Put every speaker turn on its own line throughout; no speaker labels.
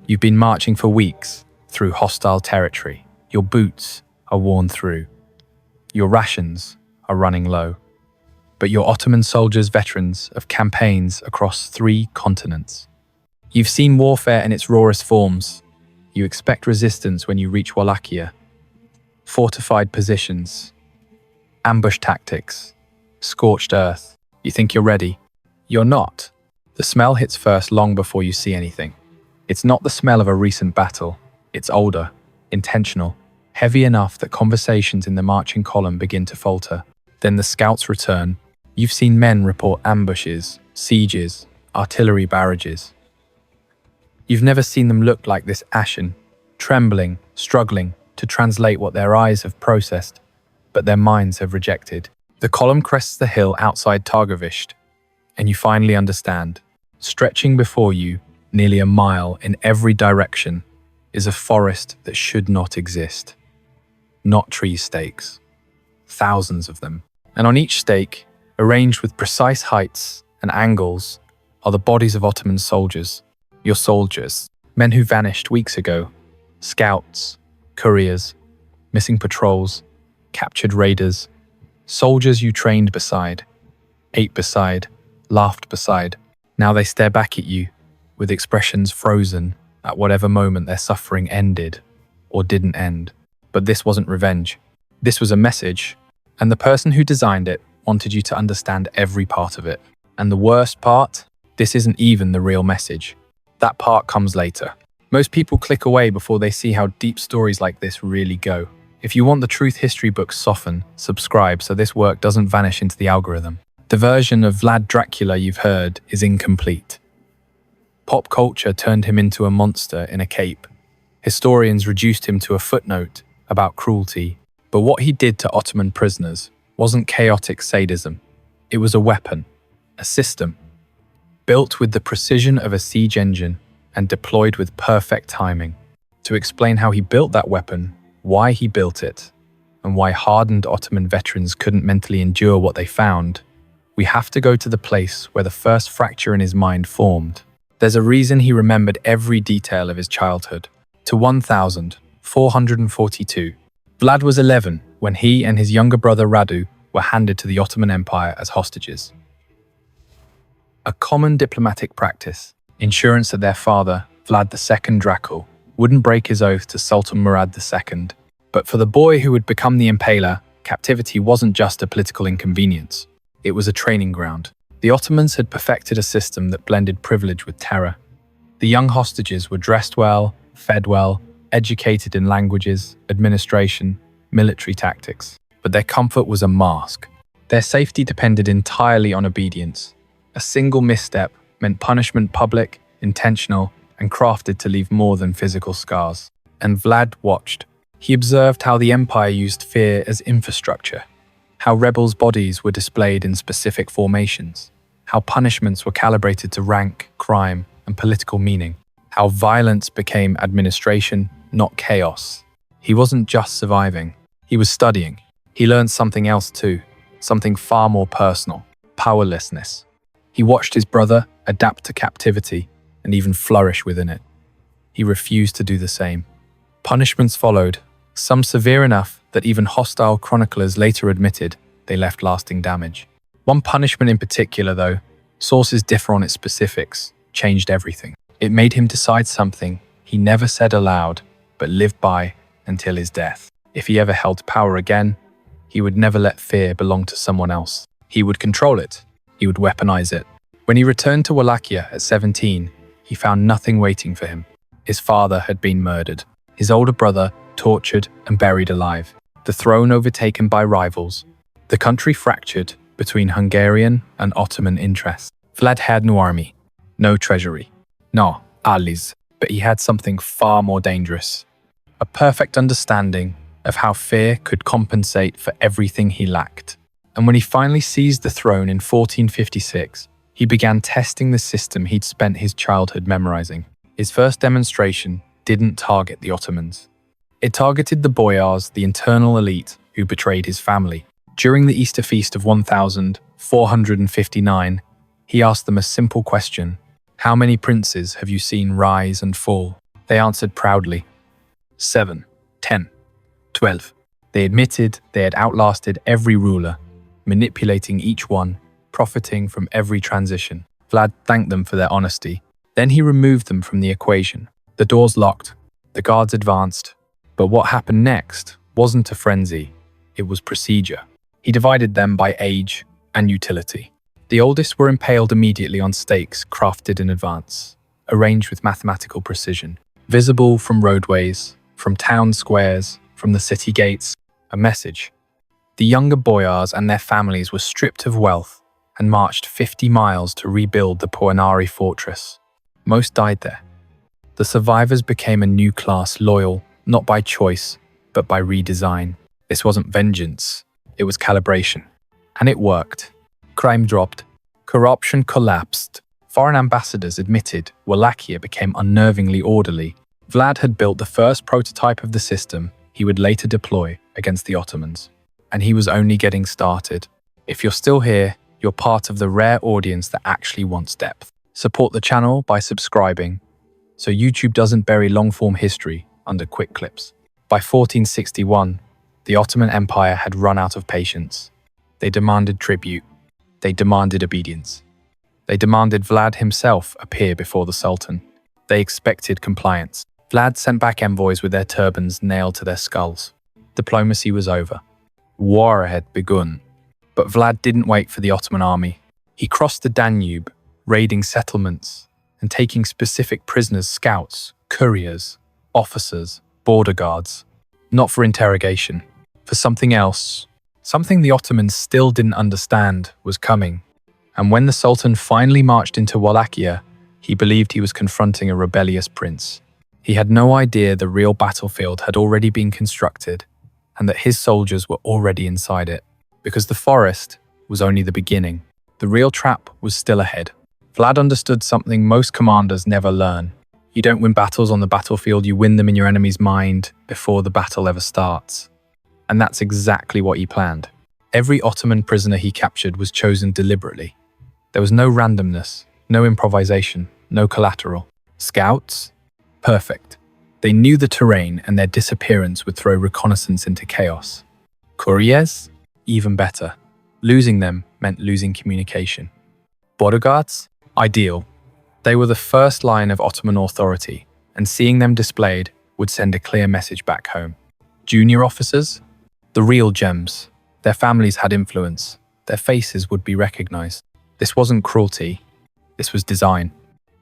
You've been marching for weeks through hostile territory. Your boots are worn through. Your rations are running low. But you're Ottoman soldiers, veterans of campaigns across 3 continents. You've seen warfare in its rawest forms. You expect resistance when you reach Wallachia. Fortified positions, ambush tactics, scorched earth. You think you're ready. You're not. The smell hits first long before you see anything. It's not the smell of a recent battle. It's older, intentional, heavy enough that conversations in the marching column begin to falter. Then the scouts return. You've seen men report ambushes, sieges, artillery barrages. You've never seen them look like this, ashen, trembling, struggling to translate what their eyes have processed, but their minds have rejected. The column crests the hill outside Targovishte, and you finally understand. Stretching before you, nearly a mile in every direction, is a forest that should not exist. Not tree stakes. Thousands of them. And on each stake, arranged with precise heights and angles, are the bodies of Ottoman soldiers. Your soldiers, men who vanished weeks ago, scouts, couriers, missing patrols, captured raiders, soldiers you trained beside, ate beside, laughed beside. Now they stare back at you with expressions frozen at whatever moment their suffering ended or didn't end. But this wasn't revenge. This was a message, and the person who designed it wanted you to understand every part of it. And the worst part? This isn't even the real message. That part comes later. Most people click away before they see how deep stories like this really go. If you want the truth history books soften, subscribe so this work doesn't vanish into the algorithm. The version of Vlad Dracula you've heard is incomplete. Pop culture turned him into a monster in a cape. Historians reduced him to a footnote about cruelty. But what he did to Ottoman prisoners wasn't chaotic sadism. It was a weapon, a system, built with the precision of a siege engine and deployed with perfect timing. To explain how he built that weapon, why he built it, and why hardened Ottoman veterans couldn't mentally endure what they found, we have to go to the place where the first fracture in his mind formed. There's a reason he remembered every detail of his childhood. To 1442. Vlad was 11 when he and his younger brother Radu were handed to the Ottoman Empire as hostages. A common diplomatic practice, insurance that their father, Vlad II Dracul, wouldn't break his oath to Sultan Murad II. But for the boy who would become the Impaler, captivity wasn't just a political inconvenience. It was a training ground. The Ottomans had perfected a system that blended privilege with terror. The young hostages were dressed well, fed well, educated in languages, administration, military tactics. But their comfort was a mask. Their safety depended entirely on obedience. A single misstep meant punishment, public, intentional, and crafted to leave more than physical scars. And Vlad watched. He observed how the empire used fear as infrastructure, how rebels' bodies were displayed in specific formations, how punishments were calibrated to rank, crime, and political meaning, how violence became administration, not chaos. He wasn't just surviving, he was studying. He learned something else too, something far more personal: powerlessness. He watched his brother adapt to captivity and even flourish within it. He refused to do the same. Punishments followed, some severe enough that even hostile chroniclers later admitted they left lasting damage. One punishment in particular, though, sources differ on its specifics, changed everything. It made him decide something he never said aloud, but lived by until his death. If he ever held power again, he would never let fear belong to someone else. He would control it. He would weaponize it. When he returned to Wallachia at 17, he found nothing waiting for him. His father had been murdered. His older brother tortured and buried alive. The throne overtaken by rivals. The country fractured between Hungarian and Ottoman interests. Vlad had no army, no treasury, no allies, but he had something far more dangerous. A perfect understanding of how fear could compensate for everything he lacked. And when he finally seized the throne in 1456, he began testing the system he'd spent his childhood memorizing. His first demonstration didn't target the Ottomans. It targeted the boyars, the internal elite who betrayed his family. During the Easter feast of 1459, he asked them a simple question: how many princes have you seen rise and fall? They answered proudly. 7, 10, 12. They admitted they had outlasted every ruler, manipulating each one, profiting from every transition. Vlad thanked them for their honesty. Then he removed them from the equation. The doors locked. The guards advanced. But what happened next wasn't a frenzy. It was procedure. He divided them by age and utility. The oldest were impaled immediately on stakes crafted in advance, arranged with mathematical precision, visible from roadways, from town squares, from the city gates. A message. The younger boyars and their families were stripped of wealth and marched 50 miles to rebuild the Poenari fortress. Most died there. The survivors became a new class loyal, not by choice, but by redesign. This wasn't vengeance, it was calibration. And it worked. Crime dropped. Corruption collapsed. Foreign ambassadors admitted Wallachia became unnervingly orderly. Vlad had built the first prototype of the system he would later deploy against the Ottomans. And he was only getting started. If you're still here, you're part of the rare audience that actually wants depth. Support the channel by subscribing, so YouTube doesn't bury long-form history under quick clips. By 1461, the Ottoman Empire had run out of patience. They demanded tribute. They demanded obedience. They demanded Vlad himself appear before the Sultan. They expected compliance. Vlad sent back envoys with their turbans nailed to their skulls. Diplomacy was over. War had begun. But Vlad didn't wait for the Ottoman army. He crossed the Danube, raiding settlements and taking specific prisoners, scouts, couriers, officers, border guards, not for interrogation, for something else. Something the Ottomans still didn't understand was coming. And when the Sultan finally marched into Wallachia, he believed he was confronting a rebellious prince. He had no idea the real battlefield had already been constructed and that his soldiers were already inside it. Because the forest was only the beginning. The real trap was still ahead. Vlad understood something most commanders never learn. You don't win battles on the battlefield, you win them in your enemy's mind before the battle ever starts. And that's exactly what he planned. Every Ottoman prisoner he captured was chosen deliberately. There was no randomness, no improvisation, no collateral. Scouts? Perfect. They knew the terrain and their disappearance would throw reconnaissance into chaos. Couriers? Even better. Losing them meant losing communication. Bodyguards? Ideal. They were the first line of Ottoman authority, and seeing them displayed would send a clear message back home. Junior officers? The real gems. Their families had influence. Their faces would be recognized. This wasn't cruelty. This was design.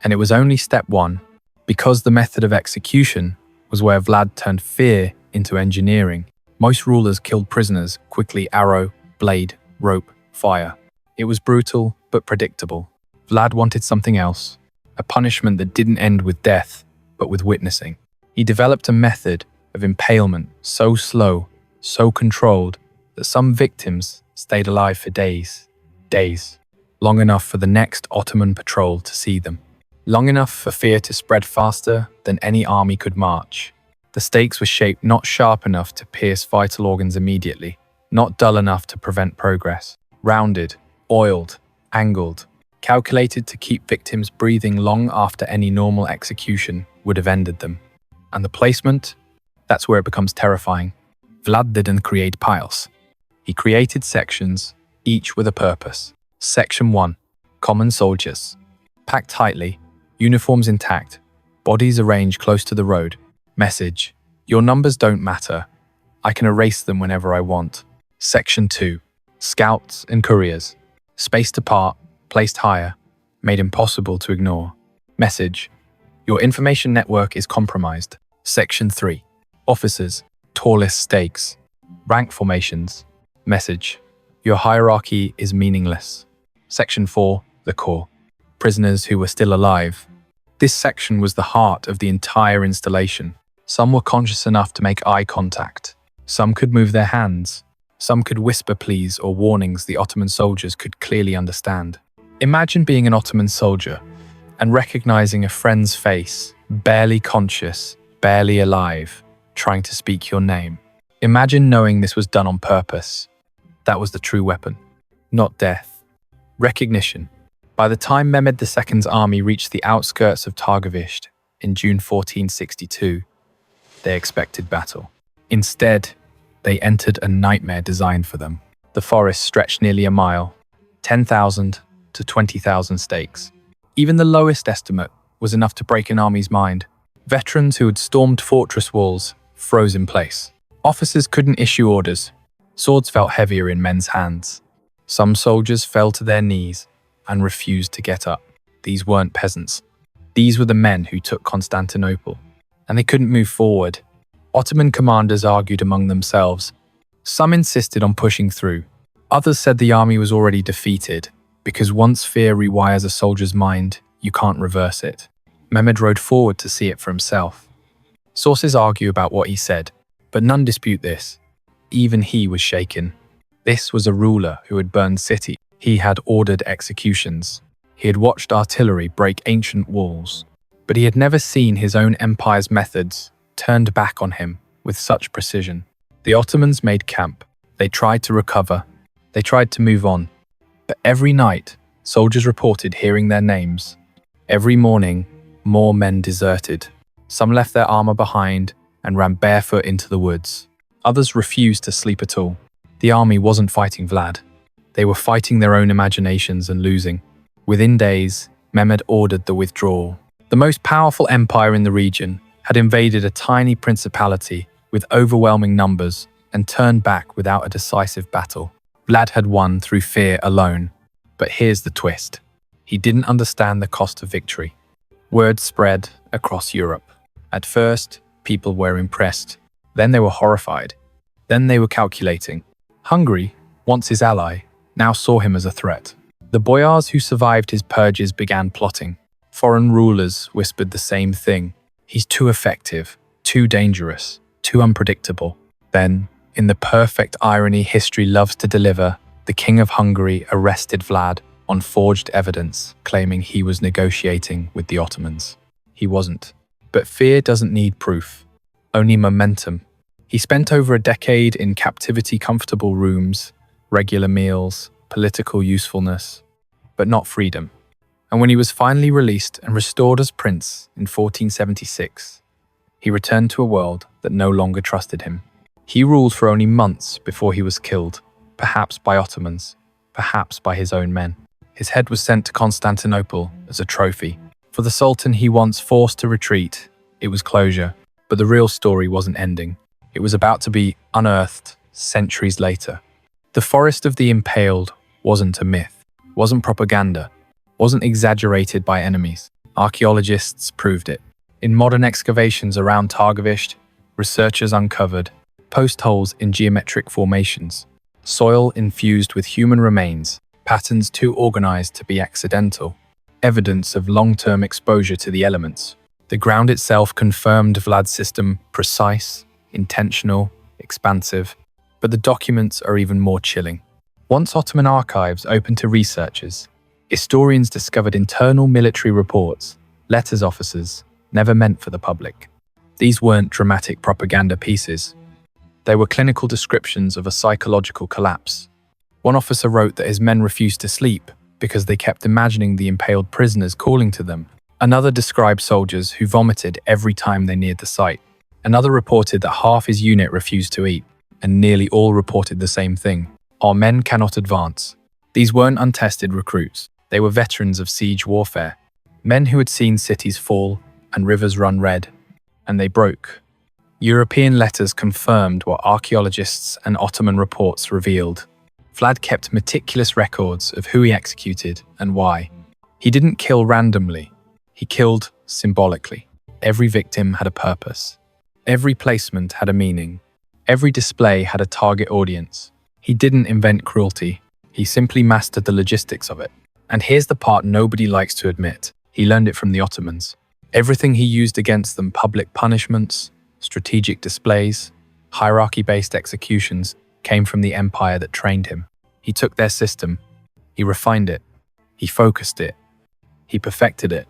And it was only step one, because the method of execution was where Vlad turned fear into engineering. Most rulers killed prisoners quickly: arrow, blade, rope, fire. It was brutal, but predictable. Vlad wanted something else, a punishment that didn't end with death, but with witnessing. He developed a method of impalement so slow, so controlled, that some victims stayed alive for days. Days. Long enough for the next Ottoman patrol to see them. Long enough for fear to spread faster than any army could march. The stakes were shaped not sharp enough to pierce vital organs immediately, not dull enough to prevent progress. Rounded, oiled, angled, calculated to keep victims breathing long after any normal execution would have ended them. And the placement? That's where it becomes terrifying. Vlad didn't create piles. He created sections, each with a purpose. Section 1. Common soldiers. Packed tightly, uniforms intact, bodies arranged close to the road. Message: your numbers don't matter. I can erase them whenever I want. Section 2. Scouts and couriers. Spaced apart, placed higher, made impossible to ignore. Message: your information network is compromised. Section 3. Officers. Tallest stakes. Rank formations. Message: your hierarchy is meaningless. Section 4. The core. Prisoners who were still alive. This section was the heart of the entire installation. Some were conscious enough to make eye contact. Some could move their hands. Some could whisper pleas or warnings the Ottoman soldiers could clearly understand. Imagine being an Ottoman soldier and recognizing a friend's face, barely conscious, barely alive, trying to speak your name. Imagine knowing this was done on purpose. That was the true weapon. Not death. Recognition. By the time Mehmed II's army reached the outskirts of Targovishte, in June 1462, they expected battle. Instead, they entered a nightmare designed for them. The forest stretched nearly a mile, 10,000 to 20,000 stakes. Even the lowest estimate was enough to break an army's mind. Veterans who had stormed fortress walls froze in place. Officers couldn't issue orders. Swords felt heavier in men's hands. Some soldiers fell to their knees and refused to get up. These weren't peasants. These were the men who took Constantinople, and they couldn't move forward. Ottoman commanders argued among themselves. Some insisted on pushing through. Others said the army was already defeated, because once fear rewires a soldier's mind, you can't reverse it. Mehmed rode forward to see it for himself. Sources argue about what he said, but none dispute this. Even he was shaken. This was a ruler who had burned cities. He had ordered executions. He had watched artillery break ancient walls. But he had never seen his own empire's methods turned back on him with such precision. The Ottomans made camp. They tried to recover. They tried to move on. But every night, soldiers reported hearing their names. Every morning, more men deserted. Some left their armor behind and ran barefoot into the woods. Others refused to sleep at all. The army wasn't fighting Vlad. They were fighting their own imaginations and losing. Within days, Mehmed ordered the withdrawal. The most powerful empire in the region had invaded a tiny principality with overwhelming numbers and turned back without a decisive battle. Vlad had won through fear alone. But here's the twist. He didn't understand the cost of victory. Word spread across Europe. At first, people were impressed. Then they were horrified. Then they were calculating. Hungary, once his ally, now saw him as a threat. The boyars who survived his purges began plotting. Foreign rulers whispered the same thing. He's too effective, too dangerous, too unpredictable. Then, in the perfect irony history loves to deliver, the King of Hungary arrested Vlad on forged evidence, claiming he was negotiating with the Ottomans. He wasn't. But fear doesn't need proof, only momentum. He spent over a decade in captivity, comfortable rooms, regular meals, political usefulness, but not freedom. And when he was finally released and restored as prince in 1476, he returned to a world that no longer trusted him. He ruled for only months before he was killed, perhaps by Ottomans, perhaps by his own men. His head was sent to Constantinople as a trophy. For the Sultan he once forced to retreat, it was closure. But the real story wasn't ending. It was about to be unearthed centuries later. The Forest of the Impaled wasn't a myth, wasn't propaganda, wasn't exaggerated by enemies. Archaeologists proved it. In modern excavations around Targovishte, researchers uncovered post holes in geometric formations, soil infused with human remains, patterns too organized to be accidental, evidence of long-term exposure to the elements. The ground itself confirmed Vlad's system precise, intentional, expansive, but the documents are even more chilling. Once Ottoman archives opened to researchers, historians discovered internal military reports, letters officers, never meant for the public. These weren't dramatic propaganda pieces. They were clinical descriptions of a psychological collapse. One officer wrote that his men refused to sleep because they kept imagining the impaled prisoners calling to them. Another described soldiers who vomited every time they neared the site. Another reported that half his unit refused to eat, and nearly all reported the same thing. Our men cannot advance. These weren't untested recruits. They were veterans of siege warfare. Men who had seen cities fall and rivers run red. And they broke. European letters confirmed what archaeologists and Ottoman reports revealed. Vlad kept meticulous records of who he executed and why. He didn't kill randomly. He killed symbolically. Every victim had a purpose. Every placement had a meaning. Every display had a target audience. He didn't invent cruelty. He simply mastered the logistics of it. And here's the part nobody likes to admit. He learned it from the Ottomans. Everything he used against them, public punishments, strategic displays, hierarchy-based executions, came from the empire that trained him. He took their system. He refined it. He focused it. He perfected it.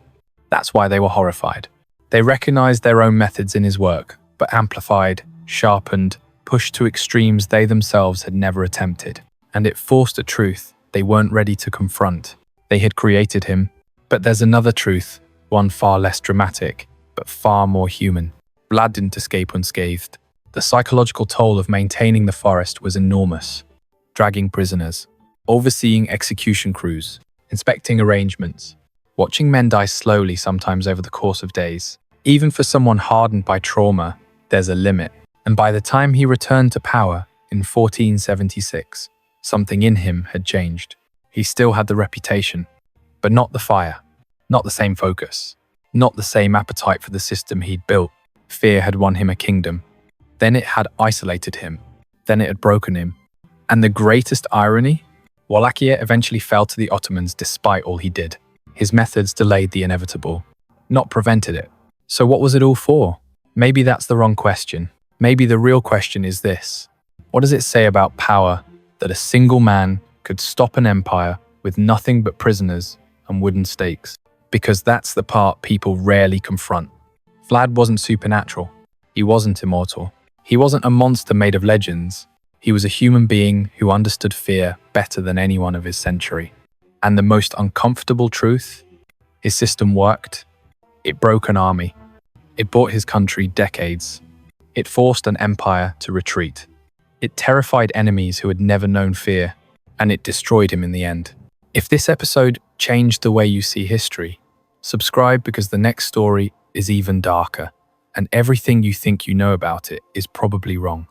That's why they were horrified. They recognized their own methods in his work, but amplified, sharpened, pushed to extremes they themselves had never attempted. And it forced a truth they weren't ready to confront. They had created him. But there's another truth, one far less dramatic. but far more human. Vlad didn't escape unscathed. The psychological toll of maintaining the forest was enormous. Dragging prisoners, overseeing execution crews, inspecting arrangements, watching men die slowly sometimes over the course of days. Even for someone hardened by trauma, there's a limit. And by the time he returned to power in 1476, something in him had changed. He still had the reputation, but not the fire, not the same focus, not the same appetite for the system he'd built. Fear had won him a kingdom. Then it had isolated him. Then it had broken him. And the greatest irony? Wallachia eventually fell to the Ottomans despite all he did. His methods delayed the inevitable, not prevented it. So what was it all for? Maybe that's the wrong question. Maybe the real question is this. What does it say about power that a single man could stop an empire with nothing but prisoners and wooden stakes? Because that's the part people rarely confront. Vlad wasn't supernatural. He wasn't immortal. He wasn't a monster made of legends. He was a human being who understood fear better than anyone of his century. And the most uncomfortable truth? His system worked. It broke an army. It bought his country decades. It forced an empire to retreat. It terrified enemies who had never known fear, and it destroyed him in the end. If this episode changed the way you see history, subscribe because the next story is even darker, and everything you think you know about it is probably wrong.